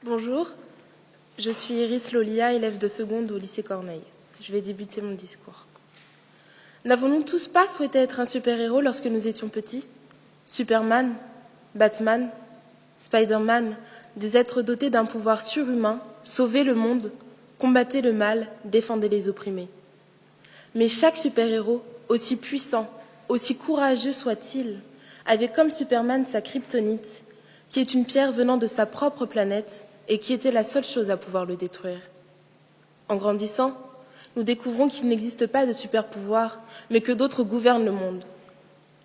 Bonjour, je suis Iris Lolia, élève de seconde au lycée Corneille. Je vais débuter mon discours. N'avons-nous tous pas souhaité être un super-héros lorsque nous étions petits? Superman, Batman, Spider-Man, des êtres dotés d'un pouvoir surhumain, sauvaient le monde, combattaient le mal, défendaient les opprimés. Mais chaque super-héros, aussi puissant, aussi courageux soit-il, avait comme Superman sa kryptonite, qui est une pierre venant de sa propre planète et qui était la seule chose à pouvoir le détruire. En grandissant, nous découvrons qu'il n'existe pas de super-pouvoir, mais que d'autres gouvernent le monde.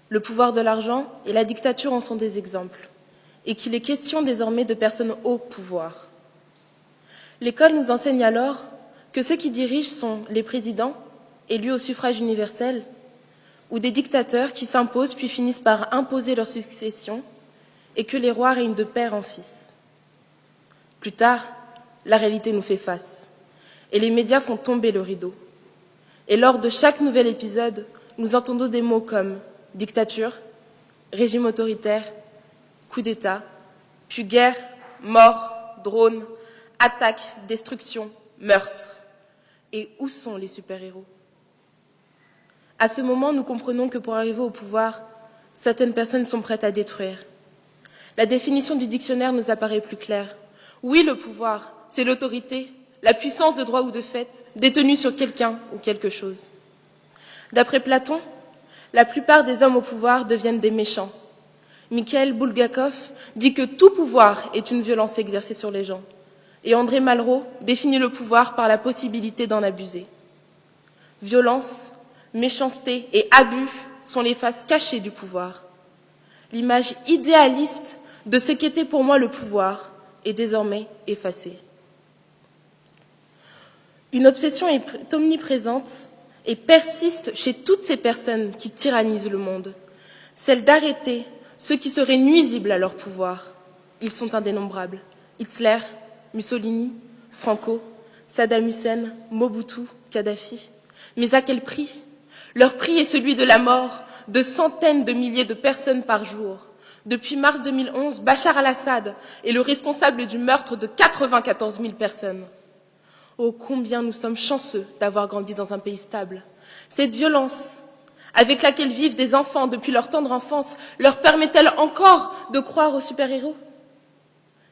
Le pouvoir de l'argent et la dictature en sont des exemples, et qu'il est question désormais de personnes au pouvoir. L'école nous enseigne alors que ceux qui dirigent sont les présidents, élus au suffrage universel, ou des dictateurs qui s'imposent puis finissent par imposer leur succession, et que les rois règnent de père en fils. Plus tard, la réalité nous fait face, et les médias font tomber le rideau. Et lors de chaque nouvel épisode, nous entendons des mots comme dictature, régime autoritaire, coup d'État, puis guerre, mort, drone, attaque, destruction, meurtre. Et où sont les super-héros? À ce moment, nous comprenons que pour arriver au pouvoir, certaines personnes sont prêtes à détruire. La définition du dictionnaire nous apparaît plus claire. Oui, le pouvoir, c'est l'autorité, la puissance de droit ou de fait, détenue sur quelqu'un ou quelque chose. D'après Platon, la plupart des hommes au pouvoir deviennent des méchants. Mikhail Bulgakov dit que tout pouvoir est une violence exercée sur les gens. Et André Malraux définit le pouvoir par la possibilité d'en abuser. Violence, méchanceté et abus sont les faces cachées du pouvoir. L'image idéaliste de ce qu'était pour moi le pouvoir est désormais effacée. Une obsession est omniprésente et persiste chez toutes ces personnes qui tyrannisent le monde, celle d'arrêter ceux qui seraient nuisibles à leur pouvoir. Ils sont indénombrables. Hitler, Mussolini, Franco, Saddam Hussein, Mobutu, Kadhafi. Mais à quel prix? Leur prix est celui de la mort de centaines de milliers de personnes par jour. Depuis mars 2011, Bachar al-Assad est le responsable du meurtre de 94 000 personnes. Oh, combien nous sommes chanceux d'avoir grandi dans un pays stable. Cette violence avec laquelle vivent des enfants depuis leur tendre enfance leur permet-elle encore de croire aux super-héros?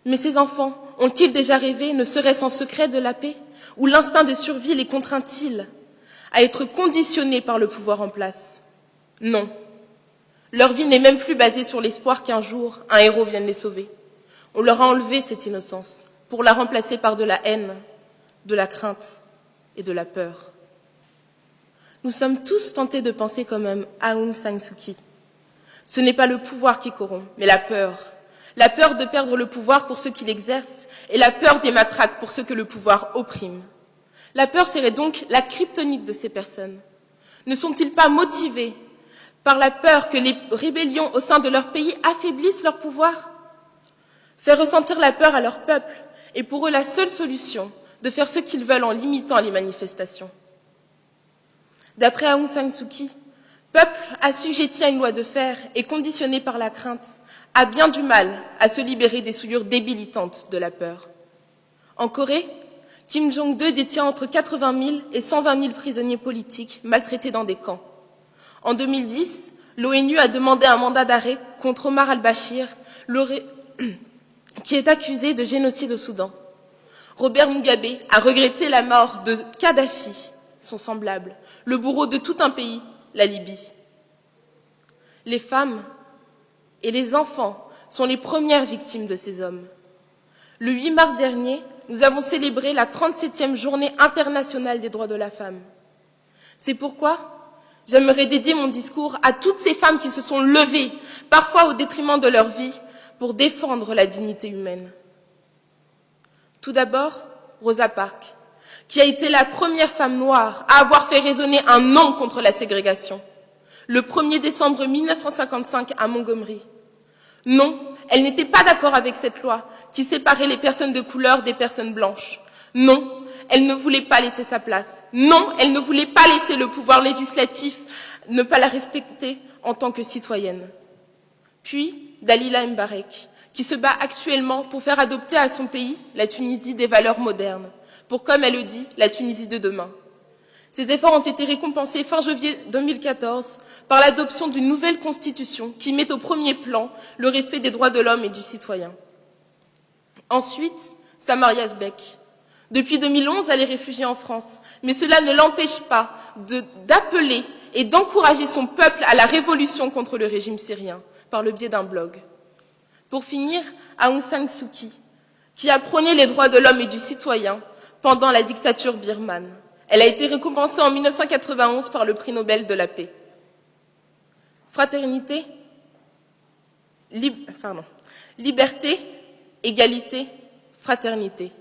Mais ces enfants ont-ils déjà rêvé, ne serait-ce en secret, de la paix? Ou l'instinct de survie les contraint-il à être conditionnés par le pouvoir en place? Non. Leur vie n'est même plus basée sur l'espoir qu'un jour, un héros vienne les sauver. On leur a enlevé cette innocence pour la remplacer par de la haine, de la crainte et de la peur. Nous sommes tous tentés de penser comme Aung San Suu Kyi. Ce n'est pas le pouvoir qui corrompt, mais la peur. La peur de perdre le pouvoir pour ceux qui l'exercent et la peur des matraques pour ceux que le pouvoir opprime. La peur serait donc la kryptonite de ces personnes. Ne sont-ils pas motivés par la peur que les rébellions au sein de leur pays affaiblissent leur pouvoir? Faire ressentir la peur à leur peuple est pour eux la seule solution de faire ce qu'ils veulent en limitant les manifestations. D'après Aung San Suu Kyi, peuple assujetti à une loi de fer et conditionné par la crainte a bien du mal à se libérer des souillures débilitantes de la peur. En Corée, Kim Jong-il détient entre 80 000 et 120 000 prisonniers politiques maltraités dans des camps. En 2010, l'ONU a demandé un mandat d'arrêt contre Omar al-Bashir, qui est accusé de génocide au Soudan. Robert Mugabe a regretté la mort de Kadhafi, son semblable, le bourreau de tout un pays, la Libye. Les femmes et les enfants sont les premières victimes de ces hommes. Le 8 mars dernier, nous avons célébré la 37e journée internationale des droits de la femme. C'est pourquoi j'aimerais dédier mon discours à toutes ces femmes qui se sont levées, parfois au détriment de leur vie, pour défendre la dignité humaine. Tout d'abord, Rosa Parks, qui a été la première femme noire à avoir fait résonner un non contre la ségrégation, le 1er décembre 1955 à Montgomery. Non, elle n'était pas d'accord avec cette loi qui séparait les personnes de couleur des personnes blanches. Non, elle ne voulait pas laisser sa place. Non, elle ne voulait pas laisser le pouvoir législatif ne pas la respecter en tant que citoyenne. Puis, Dalila Mbarek, qui se bat actuellement pour faire adopter à son pays, la Tunisie, des valeurs modernes, pour, comme elle le dit, la Tunisie de demain. Ces efforts ont été récompensés fin janvier 2014 par l'adoption d'une nouvelle constitution qui met au premier plan le respect des droits de l'homme et du citoyen. Ensuite, Samaria Sbeck. Depuis 2011, elle est réfugiée en France, mais cela ne l'empêche pas d'appeler et d'encourager son peuple à la révolution contre le régime syrien, par le biais d'un blog. Pour finir, Aung San Suu Kyi, qui a prôné les droits de l'homme et du citoyen pendant la dictature birmane. Elle a été récompensée en 1991 par le prix Nobel de la paix. Fraternité, liberté, égalité, fraternité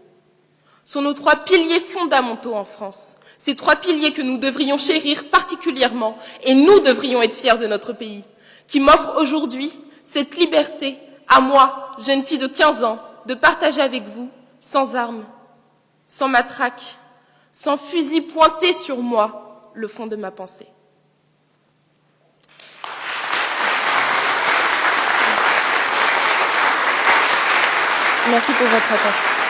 sont nos trois piliers fondamentaux en France. Ces trois piliers que nous devrions chérir particulièrement et nous devrions être fiers de notre pays, qui m'offre aujourd'hui cette liberté, à moi, jeune fille de 15 ans, de partager avec vous, sans armes, sans matraque, sans fusil pointé sur moi, le fond de ma pensée. Merci pour votre attention.